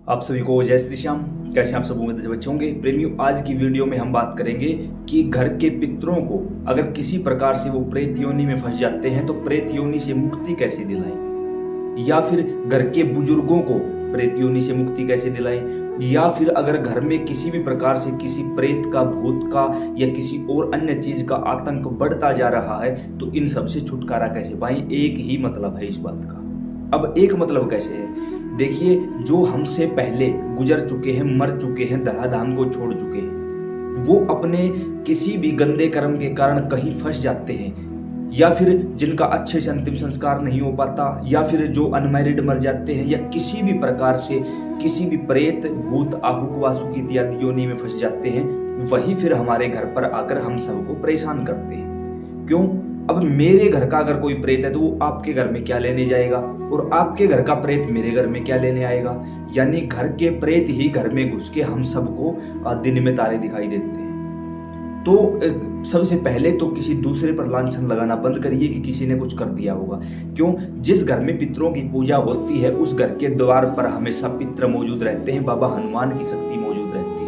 आप सभी को जय श्री श्याम। कैसे आप सब उम्मीद बच्चे होंगे। प्रेमियों, आज की वीडियो में हम बात करेंगे कि घर के पितरों को अगर किसी प्रकार से वो प्रेत योनि में फंस जाते हैं तो प्रेत योनि से मुक्ति कैसे दिलाएं, या फिर घर के बुजुर्गों को प्रेत योनि से मुक्ति कैसे दिलाएं, या फिर अगर घर में किसी भी प्रकार से किसी प्रेत का, भूत का या किसी और अन्य चीज का आतंक बढ़ता जा रहा है तो इन सब से छुटकारा कैसे पाएं। एक ही मतलब है इस बात का। अब एक मतलब कैसे है, देखिए, जो हमसे पहले गुजर चुके हैं, मर चुके हैं, धराधाम को छोड़ चुके हैं, वो अपने किसी भी गंदे कर्म के कारण कहीं फंस जाते हैं, या फिर जिनका अच्छे से अंतिम संस्कार नहीं हो पाता, या फिर जो अनमैरिड मर जाते हैं, या किसी भी प्रकार से किसी भी प्रेत, भूत, आहुक, वासुक इत्यादि योनि में फंस जाते हैं, वही फिर हमारे घर पर आकर हम सबको परेशान करते हैं। क्यों? अब मेरे घर का अगर कोई प्रेत है तो वो आपके घर में क्या लेने जाएगा, और आपके घर का प्रेत मेरे घर में क्या लेने आएगा। यानी घर के प्रेत ही घर में घुस के हम सबको दिन में तारे दिखाई देते हैं। तो सबसे पहले तो किसी दूसरे पर लांछन लगाना बंद करिए कि किसी ने कुछ कर दिया होगा। क्यों? जिस घर में पितरों की पूजा होती है उस घर के द्वार पर हमेशा पितर मौजूद रहते हैं, बाबा हनुमान की शक्ति मौजूद रहती है।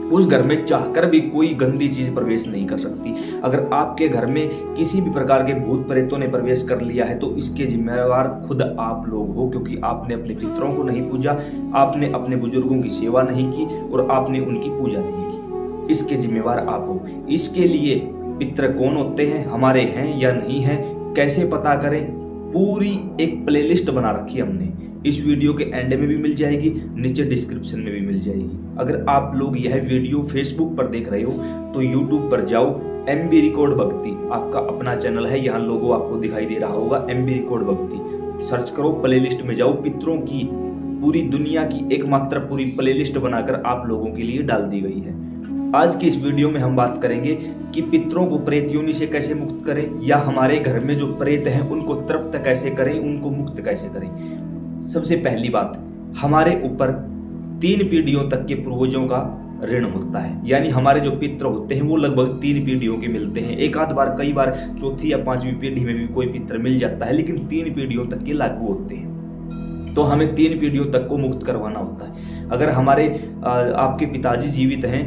उस घर में चाहकर भी कोई गंदी चीज प्रवेश नहीं कर सकती। अगर आपके घर में किसी भी प्रकार के भूत प्रेतों ने प्रवेश कर लिया है तो इसके जिम्मेवार खुद आप लोग हो, क्योंकि आपने अपने पितरों को नहीं पूजा, आपने अपने बुजुर्गों की सेवा नहीं की और आपने उनकी पूजा नहीं की। इसके जिम्मेवार आप हो। इसके लिए पितर कौन होते हैं, हमारे हैं या नहीं है, कैसे पता करें, पूरी एक प्लेलिस्ट बना रखी है हमने। इस वीडियो के एंड में भी मिल जाएगी, नीचे डिस्क्रिप्शन में भी मिल जाएगी। अगर आप लोग यह वीडियो फेसबुक पर देख रहे हो तो यूट्यूब पर जाओ, MB रिकॉर्ड भक्ति आपका अपना चैनल है, यहाँ लोगो आपको दिखाई दे रहा होगा, MB रिकॉर्ड भक्ति सर्च करो, प्लेलिस्ट में जाओ। पितरों की पूरी दुनिया की एकमात्र पूरी प्लेलिस्ट बनाकर आप लोगों के लिए डाल दी गई है। आज की इस वीडियो में हम बात करेंगे कि पितरों को प्रेत योनि से कैसे मुक्त करें, या हमारे घर में जो प्रेत हैं उनको तृप्त कैसे करें, उनको मुक्त कैसे करें। सबसे पहली बात, हमारे ऊपर 3 पीढ़ियों तक के पूर्वजों का ऋण होता है। यानी हमारे जो पितर होते हैं वो लगभग 3 पीढ़ियों के मिलते हैं। एक आध बार, कई बार चौथी या 5वीं पीढ़ी में भी कोई पितर मिल जाता है, लेकिन 3 पीढ़ियों तक के लागू होते हैं। तो हमें 3 पीढ़ियों तक को मुक्त करवाना होता है। अगर हमारे आपके पिताजी जीवित हैं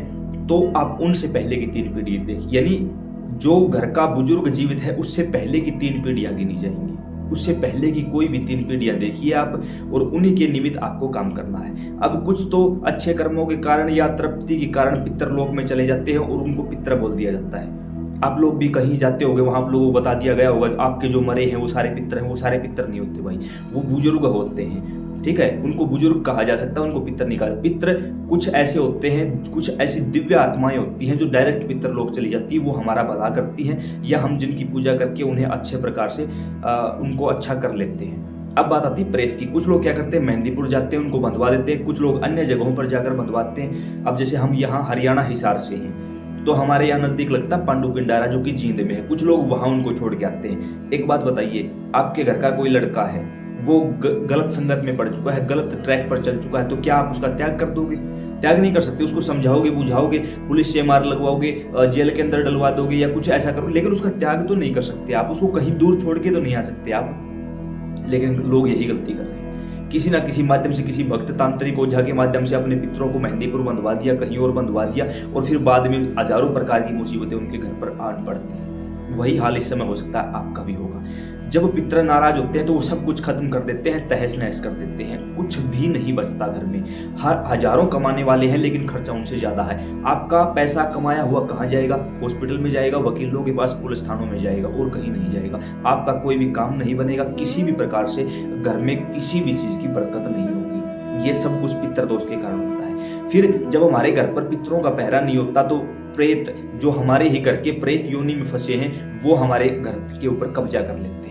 तो आप उनसे पहले की 3 पीढ़ी देखिए, यानी जो घर का बुजुर्ग जीवित है उससे पहले की 3 पीढ़ियां गिनी जाएंगी। उससे पहले की कोई भी 3 पीढ़ियां देखिए आप, और उन्हीं के निमित्त आपको काम करना है। अब कुछ तो अच्छे कर्मों के कारण या तृप्ति के कारण पितर लोक में चले जाते हैं और उनको पितर बोल दिया जाता है। आप लोग भी कहीं जाते होंगे, वहां आप लोगों को बता दिया गया होगा आपके जो मरे हैं वो सारे पितर हैं। वो सारे पितर नहीं होते भाई, वो बुजुर्ग होते हैं, ठीक है। उनको बुजुर्ग कहा जा सकता है, उनको पितर नहीं कहा। पितर कुछ ऐसे होते हैं, कुछ ऐसी दिव्य आत्माएं होती हैं जो डायरेक्ट पितर लोग चली जाती है, वो हमारा भला करती हैं, या हम जिनकी पूजा करके उन्हें अच्छे प्रकार से उनको अच्छा कर लेते हैं। अब बात आती है प्रेत की। कुछ लोग क्या करते हैं, मेहंदीपुर जाते हैं, उनको बंधवा देते हैं। कुछ लोग अन्य जगहों पर जाकर बंधवाते हैं। अब जैसे हम यहाँ हरियाणा हिसार से हैं तो हमारे यहाँ नजदीक लगता है पांडु पिंडारा जो कि जींद में है। कुछ लोग वहां उनको छोड़ के आते हैं। एक बात बताइए, आपके घर का कोई लड़का है, वो गलत संगत में पड़ चुका है, गलत ट्रैक पर चल चुका है, तो क्या आप उसका त्याग कर दोगे? त्याग नहीं कर सकते। उसको समझाओगे, बुझाओगे, पुलिस से मार लगवाओगे, जेल के अंदर डलवा दोगे या कुछ ऐसा करो, लेकिन उसका त्याग तो नहीं कर सकते आप। उसको कहीं दूर छोड़ के तो नहीं आ सकते आप। लेकिन लोग यही गलती कर रहे हैं। किसी ना किसी माध्यम से, किसी भक्त तांत्रिक ओझा के माध्यम से अपने पितरों को मेहंदीपुर बंधवा दिया, कहीं और बंधवा दिया, और फिर बाद में हजारों प्रकार की मुसीबतें उनके घर पर आन पड़ती हैं। वही हाल इस समय हो सकता है आपका भी होगा। जब पितर नाराज होते हैं तो वो सब कुछ खत्म कर देते हैं, तहस नहस कर देते हैं, कुछ भी नहीं बचता घर में। हजारों कमाने वाले हैं लेकिन खर्चा उनसे ज्यादा है। आपका पैसा कमाया हुआ कहाँ जाएगा? हॉस्पिटल में जाएगा, वकीलों के पास, पुलिस थानों में जाएगा, और कहीं नहीं जाएगा। आपका कोई भी काम नहीं बनेगा, किसी भी प्रकार से घर में किसी भी चीज की बरकत नहीं होगी। ये सब कुछ पितर दोष के कारण होता है। फिर जब हमारे घर पर पितरों का पहरा नहीं होता तो प्रेत, जो हमारे ही घर के प्रेत योनि में फंसे हैं, वो हमारे घर के ऊपर कब्जा कर लेते हैं।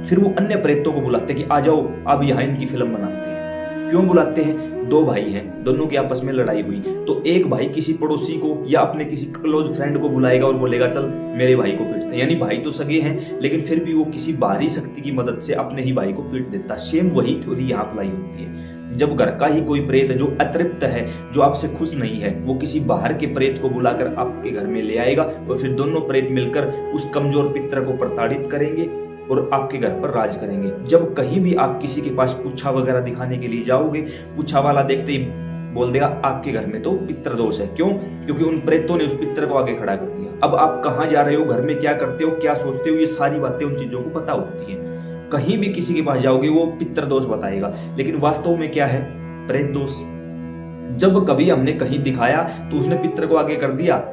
फिर वो अन्य प्रेतों को बुलाते हैं कि आ जाओ, अब यहाँ इनकी फिल्म बनाते हैं। क्यों बुलाते हैं? 2 भाई हैं, दोनों की आपस में लड़ाई हुई तो एक भाई किसी पड़ोसी को या अपने किसी क्लोज फ्रेंड को बुलाएगा और बोलेगा चल मेरे भाई को पीटते हैं। यानी भाई तो सगे हैं लेकिन फिर भी वो किसी बाहरी शक्ति की मदद से अपने ही भाई को पीट देता है। सेम वही थ्योरी यहाँ अप्लाई होती है। जब घर का ही कोई प्रेत जो अतृप्त है, जो आपसे खुश नहीं है, वो किसी बाहर के प्रेत को बुलाकर आपके घर में ले आएगा और फिर दोनों प्रेत मिलकर उस कमजोर पितर को प्रताड़ित करेंगे और आपके घर पर राज करेंगे। जब कहीं भी आप किसी के पास पुच्छा वगैरह दिखाने के लिए जाओगे, पुच्छा वाला देखते ही बोल देगा आपके घर में तो पितृदोष है। क्यों? क्योंकि उन प्रेतों ने उस पितर को आगे खड़ा कर दिया। अब आप कहाँ जा रहे हो, घर में क्या करते हो, क्या सोचते हो, ये सारी बातें उन चीजों को पता होती है। कहीं भी किसी के पास जाओगे वो पितृदोष बताएगा, लेकिन वास्तव में क्या है? प्रेत दोष। जब कभी हमने कहीं दिखाया तो उसने पितर को आगे कर दिया।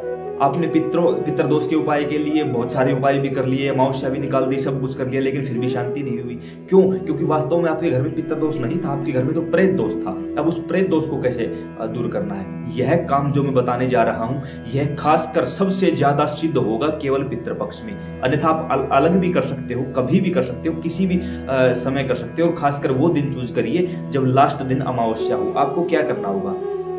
आपने पितृदोष के उपाय के लिए बहुत सारे उपाय भी कर लिए, अमावस्या भी निकाल दी, सब कुछ कर लिया, लेकिन फिर भी शांति नहीं हुई। क्यों? क्योंकि वास्तव में आपके घर में पितृदोष नहीं था, आपके घर में तो प्रेत दोष था। अब उस प्रेत दोष को कैसे दूर करना है, यह काम जो मैं बताने जा रहा हूं, यह खासकर सबसे ज्यादा सिद्ध होगा केवल पितृपक्ष में। अन्यथा आप अलग भी कर सकते हो, कभी भी कर सकते हो, किसी भी समय कर सकते हो। और खासकर वो दिन चूज करिए जब लास्ट दिन अमावस्या हो। आपको क्या करना होगा?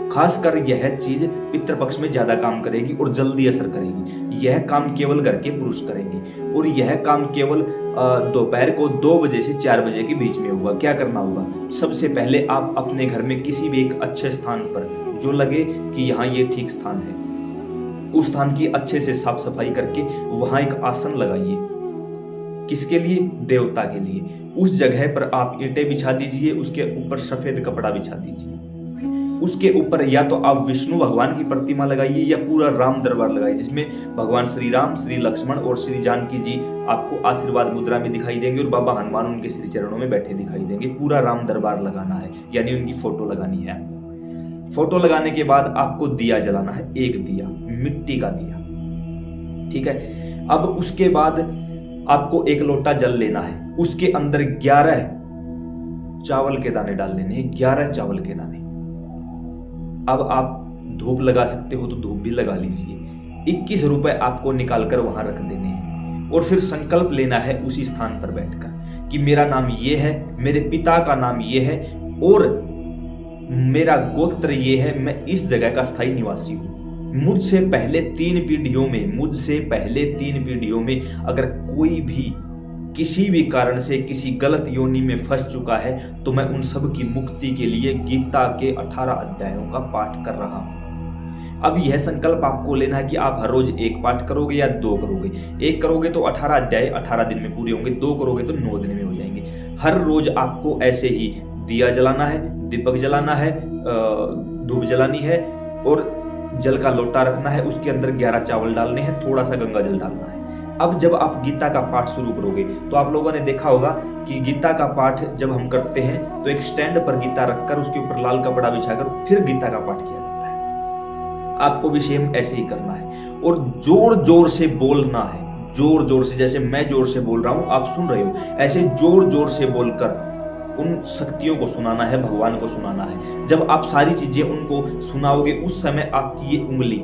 खासकर यह चीज पितृपक्ष में ज्यादा काम करेगी और जल्दी असर करेगी। यह काम केवल घर के पुरुष करेंगे और यह काम केवल दोपहर को 2 बजे से 4 बजे के बीच में होगा। क्या करना होगा? सबसे पहले आप अपने घर में किसी भी एक अच्छे स्थान पर, जो लगे कि यहाँ ये ठीक स्थान है, उस स्थान की अच्छे से साफ सफाई करके वहां एक आसन लगाइए। किसके लिए? देवता के लिए। उस जगह पर आप ईंटें बिछा दीजिए, उसके ऊपर सफेद कपड़ा बिछा दीजिए। उसके ऊपर या तो आप विष्णु भगवान की प्रतिमा लगाइए या पूरा राम दरबार लगाइए, जिसमें भगवान श्री राम, श्री लक्ष्मण और श्री जानकी जी आपको आशीर्वाद मुद्रा में दिखाई देंगे और बाबा हनुमान उनके श्री चरणों में बैठे दिखाई देंगे। पूरा राम दरबार लगाना है, यानी उनकी फोटो लगानी है। फोटो लगाने के बाद आपको दिया जलाना है, एक दिया, मिट्टी का दिया, ठीक है। अब उसके बाद आपको एक लोटा जल लेना है, उसके अंदर 11 चावल के दाने डाल लेने हैं, 11 चावल के दाने। अब आप धूप लगा सकते हो तो धूप भी लगा लीजिए। 21 रुपए आपको निकालकर वहां रख देने हैं और फिर संकल्प लेना है उसी स्थान पर बैठकर कि मेरा नाम ये है, मेरे पिता का नाम ये है और मेरा गोत्र ये है, मैं इस जगह का स्थायी निवासी हूं। मुझसे पहले 3 पीढ़ियों में अगर कोई भी किसी भी कारण से किसी गलत योनि में फंस चुका है तो मैं उन सब की मुक्ति के लिए गीता के 18 अध्यायों का पाठ कर रहा हूं। अब यह संकल्प आपको लेना है कि आप हर रोज 1 पाठ करोगे या 2 करोगे। 1 करोगे तो 18 अध्याय 18 दिन में पूरे होंगे, 2 करोगे तो 9 दिन में हो जाएंगे। हर रोज आपको ऐसे ही दिया जलाना है, दीपक जलाना है, धूप जलानी है और जल का लोटा रखना है, उसके अंदर 11 चावल डालने हैं, थोड़ा सा गंगा जल डालना है। अब जब आप गीता का पाठ शुरू करोगे तो आप लोगों ने देखा होगा कि गीता का पाठ जब हम करते हैं तो एक स्टैंड पर गीता रखकर उसके ऊपर लाल कपड़ा बिछाकर फिर गीता का पाठ किया जाता है। आपको भी सेम ऐसे ही करना है और जोर जोर से बोलना है, जोर जोर से, जैसे मैं जोर से बोल रहा हूं आप सुन रहे हो, ऐसे जोर जोर से बोलकर उन शक्तियों को सुनाना है, भगवान को सुनाना है। जब आप सारी चीजें उनको सुनाओगे उस समय आपकी ये उंगली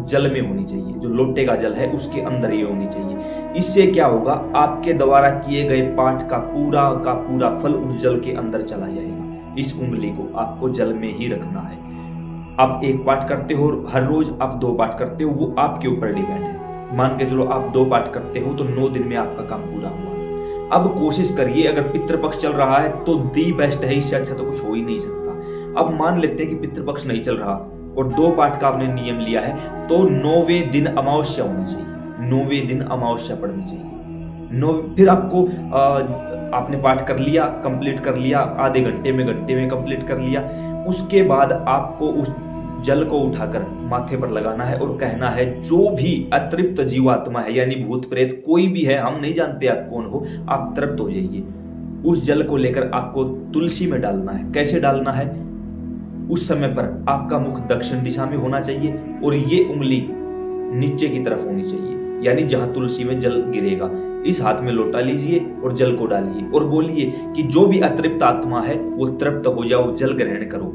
जल में होनी चाहिए, जो लोटे का जल है उसके अंदर ये होनी चाहिए। इससे क्या होगा? आपके द्वारा किए गए पाठ का पूरा फल उस जल के अंदर चला जाएगा। इस उंगली को आपको जल में ही रखना है। आप 1 पाठ करते हो, हर रोज आप 2 पाठ करते हो, वो आपके ऊपर डिपेंड है। मान के चलो आप 2 पाठ करते हो तो 9 दिन में आपका काम पूरा हुआ। अब कोशिश करिए, अगर पितृपक्ष चल रहा है तो दी बेस्ट है, इससे अच्छा तो कुछ हो ही नहीं सकता। अब मान लेते हैं कि पितृपक्ष नहीं चल रहा और 2 पाठ का आपने नियम लिया है तो 9वें दिन अमावस्या होनी चाहिए, 9वें दिन अमावस्या पढ़नी चाहिए। फिर आपको आपने पाठ कर लिया, कंप्लीट कर लिया, आधे घंटे में कंप्लीट कर लिया। उसके बाद आपको उस जल को उठाकर माथे पर लगाना है और कहना है जो भी अतृप्त जीवात्मा है, यानी भूत प्रेत कोई भी है, हम नहीं जानते आप कौन हो, आप तृप्त हो जाइए। उस जल को लेकर आपको तुलसी में डालना है। कैसे डालना है? उस समय पर आपका मुख दक्षिण दिशा में होना चाहिए और ये उंगली नीचे की तरफ होनी चाहिए, यानी जहां तुलसी में जल गिरेगा। इस हाथ में लोटा लीजिए और जल को डालिए और बोलिए कि जो भी अतृप्त आत्मा है वो तृप्त हो जाओ, जल ग्रहण करो।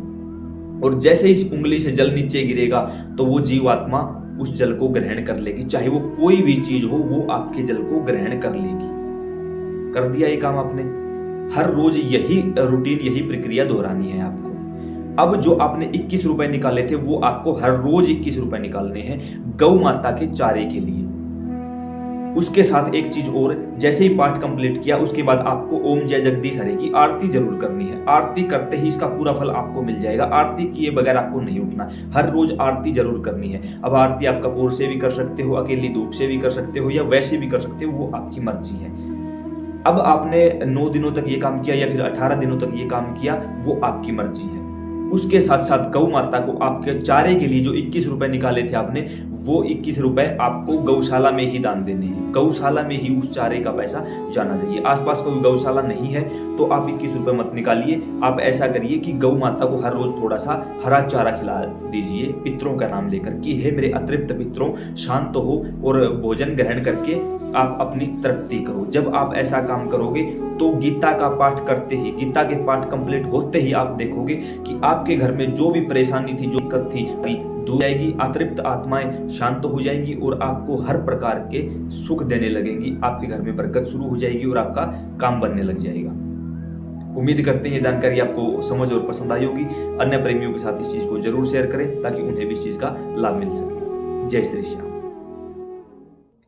और जैसे इस उंगली से जल नीचे गिरेगा तो वो जीवात्मा उस जल को ग्रहण कर लेगी, चाहे वो कोई भी चीज हो, वो आपके जल को ग्रहण कर लेगी। कर दिया ये काम आपने। हर रोज यही रूटीन, यही प्रक्रिया दोहरानी है आपको। अब जो आपने 21 रुपए निकाले थे वो आपको हर रोज 21 रुपए निकालने हैं गौ माता के चारे के लिए। उसके साथ एक चीज और, जैसे ही पाठ कंप्लीट किया उसके बाद आपको ओम जय जगदीश हरे की आरती जरूर करनी है। आरती करते ही इसका पूरा फल आपको मिल जाएगा। आरती किए बगैर आपको नहीं उठना, हर रोज आरती जरूर करनी है। अब आरती आप कपूर से भी कर सकते हो, अकेली धूप से भी कर सकते हो या वैसे भी कर सकते हो, वो आपकी मर्जी है। अब आपने 9 दिनों तक ये काम किया या फिर 18 दिनों तक ये काम किया, वो आपकी मर्जी है। उसके साथ साथ गौ माता को आपके चारे के लिए जो 21 रुपए निकाले थे आपने, वो 21 रुपए आपको गौशाला में ही दान देने हैं। गौशाला में ही उस चारे का पैसा जाना चाहिए। आसपास कोई गौशाला नहीं है तो आप 21 रुपए मत निकालिए। आप ऐसा करिए कि गौ माता को हर रोज थोड़ा सा हरा चारा खिला दीजिए, पितरों का नाम लेकर कि हे मेरे अतृप्त पितरों, शांत हो और भोजन ग्रहण करके आप अपनी तृप्ति करो। जब आप ऐसा काम करोगे तो गीता का पाठ करते ही, गीता के पाठ कंप्लीट होते ही आप देखोगे कि आपके घर में जो भी परेशानी थी, जो दिक्कत थी, दूर जाएगी। अतृप्त आत्माएं शांत हो जाएंगी और आपको हर प्रकार के सुख देने लगेंगी। आपके घर में बरकत शुरू हो जाएगी और आपका काम बनने लग जाएगा। उम्मीद करते हैं ये जानकारी आपको समझ और पसंद आई होगी। अन्य प्रेमियों के साथ इस चीज को जरूर शेयर करें ताकि उन्हें भी इस चीज का लाभ मिल सके। जय श्री श्याम।